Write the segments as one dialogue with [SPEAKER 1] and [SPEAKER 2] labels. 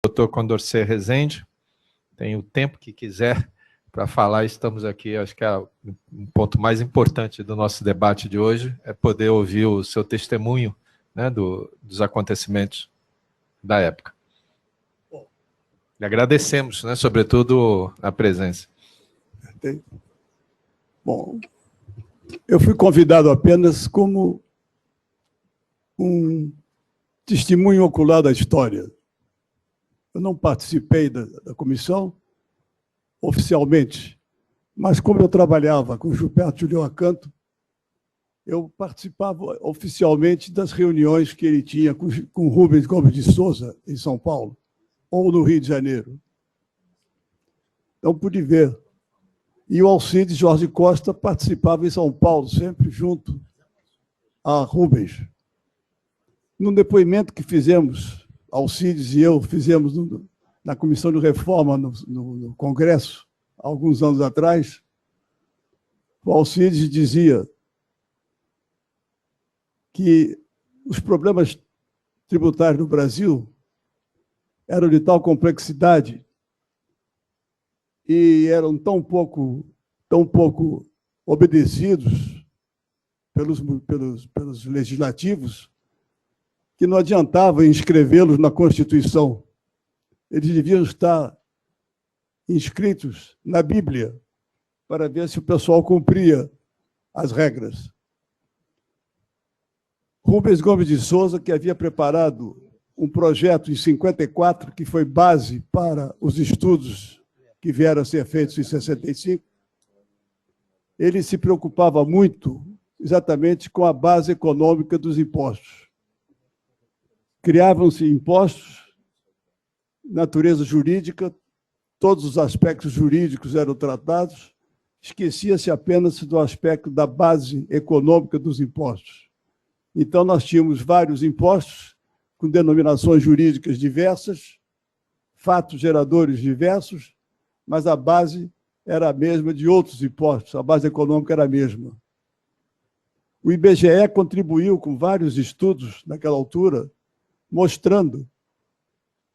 [SPEAKER 1] Dr. Condorcet Rezende, tem o tempo que quiser para falar, estamos aqui. Acho que um ponto mais importante do nosso debate de hoje é poder ouvir o seu testemunho, né, dos acontecimentos da época. E agradecemos, né, sobretudo, a presença.
[SPEAKER 2] Bom, eu fui convidado apenas como um testemunho ocular da história. Eu não participei da comissão oficialmente, mas como eu trabalhava com Gilberto Julião Acanto, eu participava oficialmente das reuniões que ele tinha com Rubens Gomes de Souza, em São Paulo, ou no Rio de Janeiro. Então, pude ver. E o Alcides Jorge Costa participava em São Paulo, sempre junto a Rubens. Num depoimento que fizemos, Alcides e eu fizemos na Comissão de Reforma no Congresso, há alguns anos atrás, o Alcides dizia que os problemas tributários no Brasil eram de tal complexidade e eram tão pouco obedecidos pelos legislativos que não adiantava inscrevê-los na Constituição. Eles deviam estar inscritos na Bíblia para ver se o pessoal cumpria as regras. Rubens Gomes de Souza, que havia preparado um projeto em 54, que foi base para os estudos que vieram a ser feitos em 65, ele se preocupava muito exatamente com a base econômica dos impostos. Criavam-se impostos, natureza jurídica, todos os aspectos jurídicos eram tratados, esquecia-se apenas do aspecto da base econômica dos impostos. Então, nós tínhamos vários impostos com denominações jurídicas diversas, fatos geradores diversos, mas a base era a mesma de outros impostos, a base econômica era a mesma. O IBGE contribuiu com vários estudos naquela altura, mostrando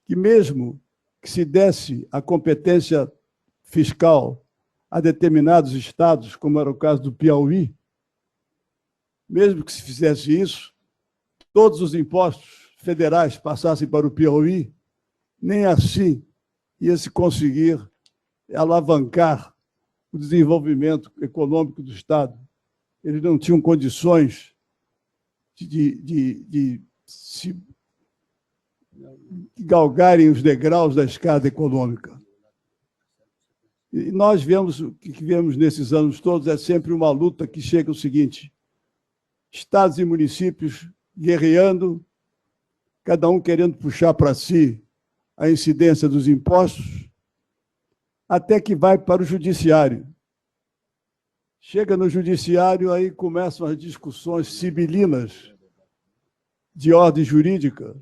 [SPEAKER 2] que mesmo que se desse a competência fiscal a determinados estados, como era o caso do Piauí, mesmo que se fizesse isso, todos os impostos federais passassem para o Piauí, nem assim ia se conseguir alavancar o desenvolvimento econômico do Estado. Eles não tinham condições de se galgarem os degraus da escada econômica. E nós vemos, o que vemos nesses anos todos é sempre uma luta que chega ao seguinte: estados e municípios guerreando, cada um querendo puxar para si a incidência dos impostos, até que vai para o judiciário. Chega no judiciário, aí começam as discussões sibilinas de ordem jurídica,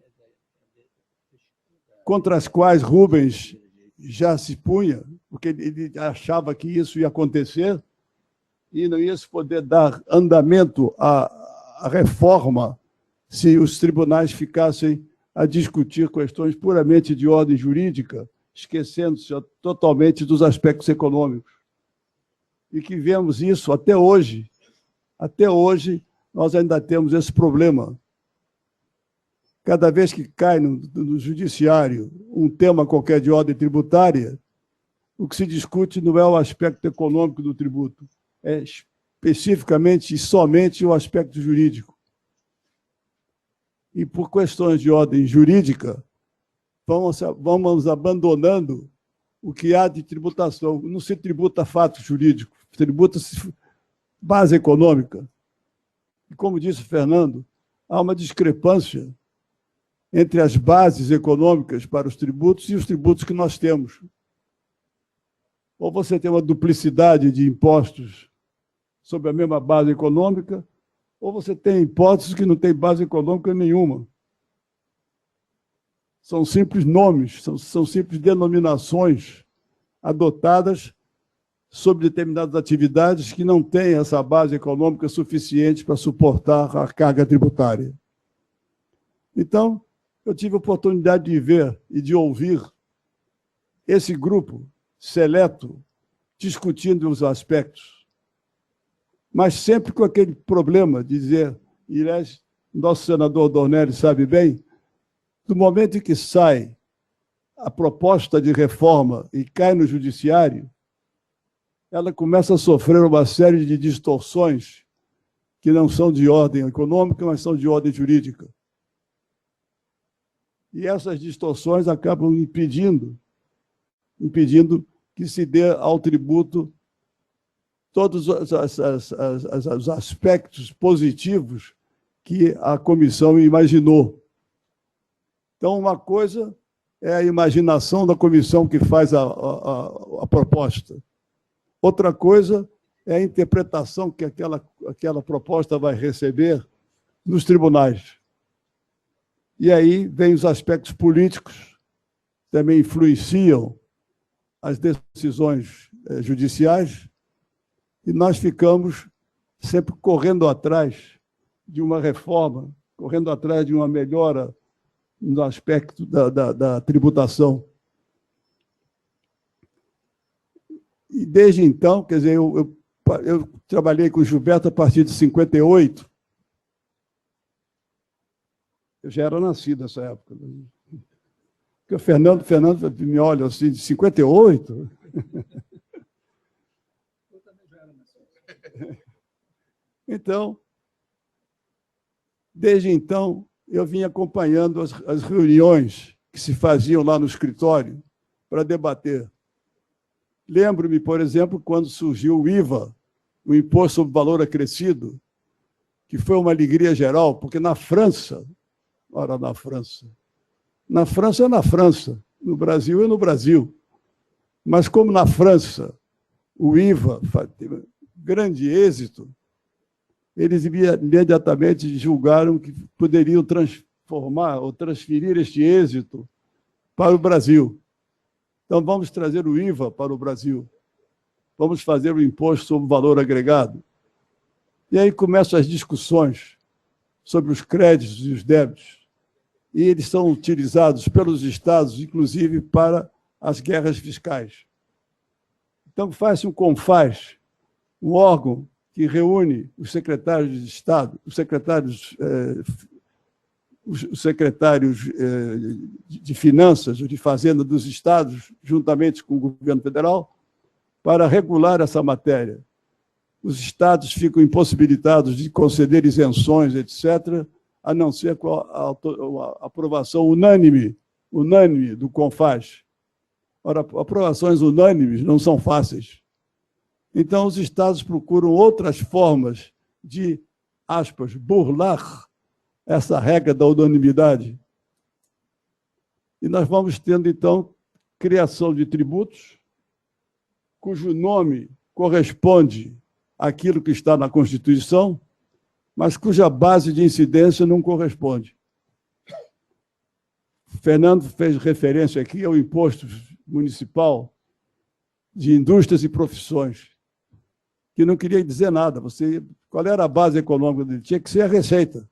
[SPEAKER 2] contra as quais Rubens já se punha, porque ele achava que isso ia acontecer e não ia se poder dar andamento à reforma se os tribunais ficassem a discutir questões puramente de ordem jurídica, esquecendo-se totalmente dos aspectos econômicos. E que vemos isso até hoje. Até hoje, nós ainda temos esse problema. Cada vez que cai no judiciário um tema qualquer de ordem tributária, o que se discute não é o aspecto econômico do tributo, é especificamente e somente o aspecto jurídico. E por questões de ordem jurídica, vamos abandonando o que há de tributação. Não se tributa fato jurídico, tributa-se base econômica. E como disse o Fernando, há uma discrepância entre as bases econômicas para os tributos e os tributos que nós temos. Ou você tem uma duplicidade de impostos sobre a mesma base econômica, ou você tem impostos que não têm base econômica nenhuma. São simples nomes, são simples denominações adotadas sobre determinadas atividades que não têm essa base econômica suficiente para suportar a carga tributária. Então, eu tive a oportunidade de ver e de ouvir esse grupo seleto discutindo os aspectos, mas sempre com aquele problema de dizer, e aliás, nosso senador Dornelles sabe bem, do momento em que sai a proposta de reforma e cai no judiciário, ela começa a sofrer uma série de distorções que não são de ordem econômica, mas são de ordem jurídica. E essas distorções acabam impedindo que se dê ao tributo todos os aspectos positivos que a comissão imaginou. Então, uma coisa é a imaginação da comissão que faz a proposta. Outra coisa é a interpretação que aquela proposta vai receber nos tribunais. E aí vem os aspectos políticos, também influenciam as decisões judiciais, e nós ficamos sempre correndo atrás de uma reforma, correndo atrás de uma melhora no aspecto da tributação. E desde então, quer dizer, eu trabalhei com o Gilberto a partir de 58. Eu já era nascido nessa época. Porque o Fernando me olha assim, de 58. Eu também já era nascido. Então, desde então, eu vim acompanhando as reuniões que se faziam lá no escritório para debater. Lembro-me, por exemplo, quando surgiu o IVA, o Imposto sobre Valor Acrescido, que foi uma alegria geral, porque na França, na França é na França, no Brasil é no Brasil. Mas como na França o IVA teve grande êxito, eles imediatamente julgaram que poderiam transformar ou transferir este êxito para o Brasil. Então, vamos trazer o IVA para o Brasil. Vamos fazer o Imposto sobre Valor Agregado. E aí começam as discussões sobre os créditos e os débitos. E eles são utilizados pelos estados, inclusive, para as guerras fiscais. Então, faz-se um CONFAS, um órgão que reúne os secretários de Estado, os secretários de Finanças ou de Fazenda dos estados, juntamente com o governo federal, para regular essa matéria. Os estados ficam impossibilitados de conceder isenções, etc., a não ser com a aprovação unânime do CONFAS. Ora, aprovações unânimes não são fáceis. Então, os estados procuram outras formas de, aspas, burlar essa regra da unanimidade. E nós vamos tendo, então, criação de tributos, cujo nome corresponde àquilo que está na Constituição, mas cuja base de incidência não corresponde. Fernando fez referência aqui ao imposto municipal de indústrias e profissões, que não queria dizer nada. Qual era a base econômica dele? Tinha que ser a receita.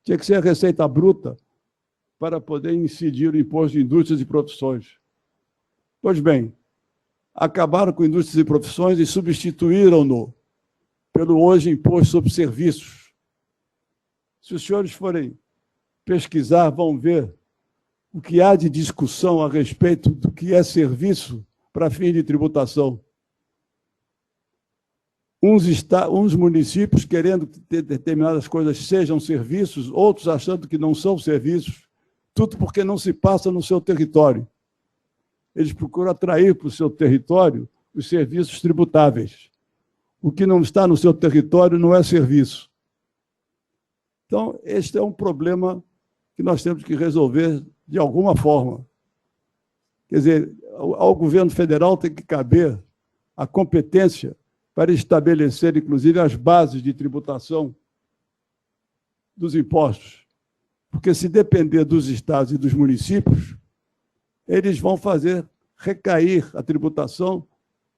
[SPEAKER 2] Tinha que ser a receita bruta para poder incidir o imposto de indústrias e profissões. Pois bem, acabaram com indústrias e profissões e substituíram-no pelo hoje imposto sobre serviços. Se os senhores forem pesquisar, vão ver o que há de discussão a respeito do que é serviço para fim de tributação. Uns municípios querendo que determinadas coisas sejam serviços, outros achando que não são serviços, tudo porque não se passa no seu território. Eles procuram atrair para o seu território os serviços tributáveis. O que não está no seu território não é serviço. Então, este é um problema que nós temos que resolver de alguma forma. Quer dizer, ao governo federal tem que caber a competência para estabelecer, inclusive, as bases de tributação dos impostos. Porque, se depender dos estados e dos municípios, eles vão fazer recair a tributação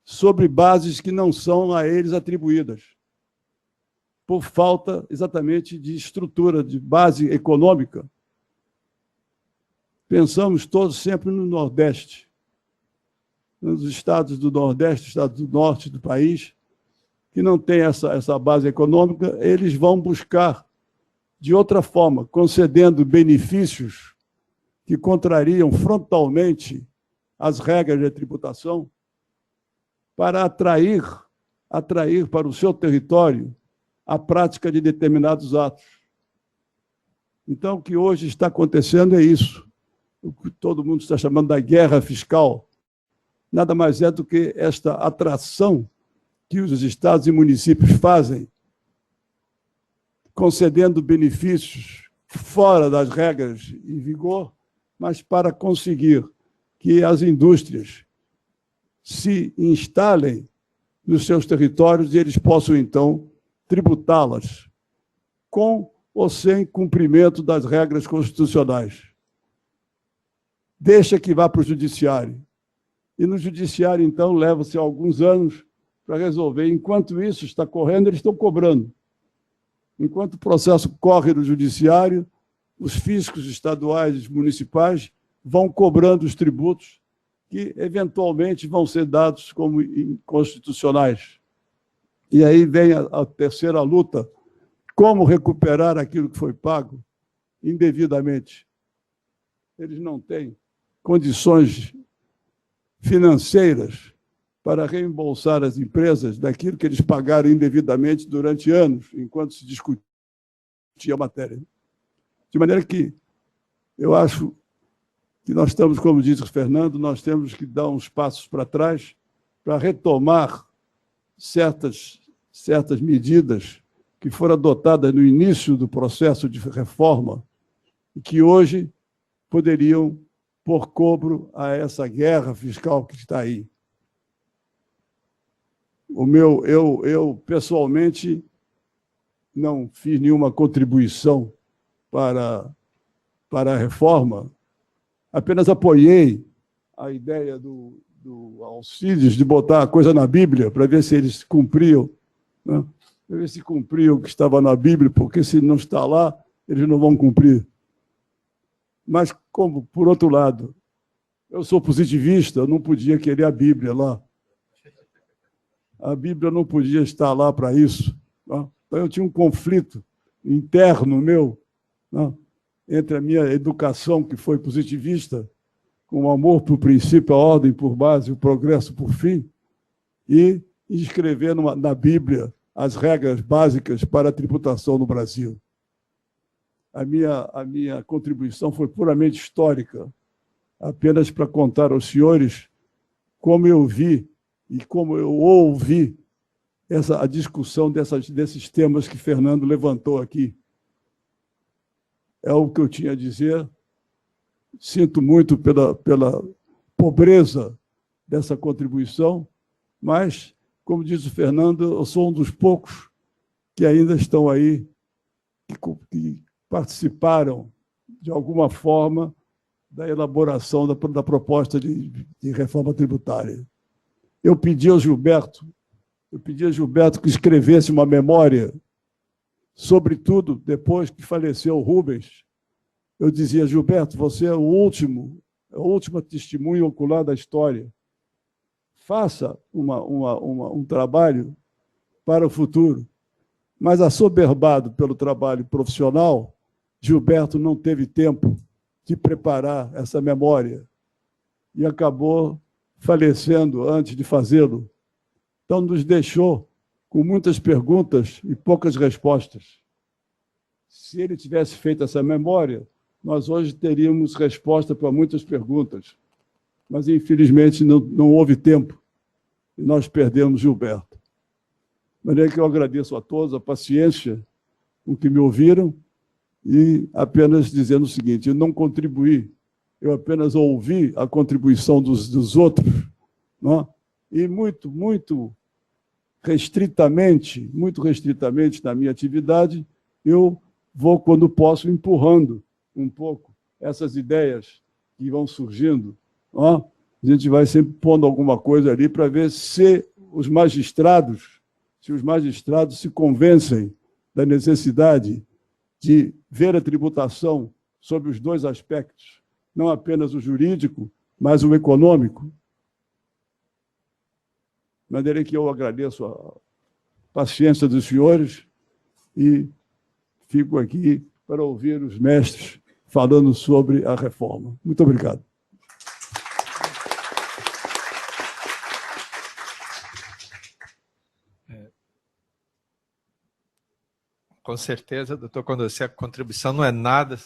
[SPEAKER 2] sobre bases que não são a eles atribuídas, por falta exatamente de estrutura, de base econômica, pensamos todos sempre no Nordeste, nos estados do Nordeste, estados do Norte do país, que não tem essa base econômica, eles vão buscar de outra forma, concedendo benefícios que contrariam frontalmente as regras de tributação, para atrair para o seu território a prática de determinados atos. Então, o que hoje está acontecendo é isso. O que todo mundo está chamando da guerra fiscal. Nada mais é do que esta atração que os estados e municípios fazem, concedendo benefícios fora das regras em vigor, mas para conseguir que as indústrias se instalem nos seus territórios e eles possam, então, tributá-las com ou sem cumprimento das regras constitucionais. Deixa que vá para o judiciário. E no judiciário, então, leva-se alguns anos para resolver. Enquanto isso está correndo, eles estão cobrando. Enquanto o processo corre no judiciário, os fiscos estaduais e municipais vão cobrando os tributos que, eventualmente, vão ser dados como inconstitucionais. E aí vem a terceira luta, como recuperar aquilo que foi pago indevidamente. Eles não têm condições financeiras para reembolsar as empresas daquilo que eles pagaram indevidamente durante anos, enquanto se discutia a matéria. De maneira que eu acho que nós estamos, como disse o Fernando, nós temos que dar uns passos para trás para retomar certas medidas que foram adotadas no início do processo de reforma e que hoje poderiam pôr cobro a essa guerra fiscal que está aí. Eu pessoalmente, não fiz nenhuma contribuição para a reforma, apenas apoiei a ideia do Alcides de botar a coisa na Bíblia para ver se eles cumpriam, né? Para ver se cumpriam o que estava na Bíblia, porque se não está lá, eles não vão cumprir. Mas, como, por outro lado, eu sou positivista, eu não podia querer a Bíblia lá. A Bíblia não podia estar lá para isso. Né? Então, eu tinha um conflito interno meu, né? Entre a minha educação, que foi positivista, com o amor por princípio, a ordem por base, o progresso por fim, e escrever na Bíblia as regras básicas para a tributação no Brasil. A minha contribuição foi puramente histórica, apenas para contar aos senhores como eu vi e como eu ouvi a discussão desses temas que Fernando levantou aqui. É o que eu tinha a dizer. Sinto muito pela pobreza dessa contribuição, mas, como diz o Fernando, eu sou um dos poucos que ainda estão aí, que participaram, de alguma forma, da elaboração da proposta de reforma tributária. Eu pedi ao Gilberto que escrevesse uma memória, sobretudo depois que faleceu o Rubens. Eu dizia: Gilberto, você é a última testemunha ocular da história. Faça um trabalho para o futuro. Mas, assoberbado pelo trabalho profissional, Gilberto não teve tempo de preparar essa memória e acabou falecendo antes de fazê-lo. Então, nos deixou com muitas perguntas e poucas respostas. Se ele tivesse feito essa memória, nós hoje teríamos resposta para muitas perguntas. Mas, infelizmente, não houve tempo e nós perdemos Gilberto. De maneira que eu agradeço a todos a paciência com que me ouviram e apenas dizendo o seguinte: eu não contribuí, eu apenas ouvi a contribuição dos outros, não? E muito restritamente na minha atividade, eu vou, quando posso, empurrando um pouco essas ideias que vão surgindo. Não? A gente vai sempre pondo alguma coisa ali para ver se os magistrados se convencem da necessidade de ver a tributação sob os dois aspectos, não apenas o jurídico, mas o econômico. De maneira que eu agradeço a paciência dos senhores e fico aqui para ouvir os mestres falando sobre a reforma. Muito obrigado.
[SPEAKER 1] Com certeza, doutor Condorcet, a contribuição não é nada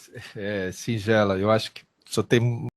[SPEAKER 1] singela. Eu acho que só tem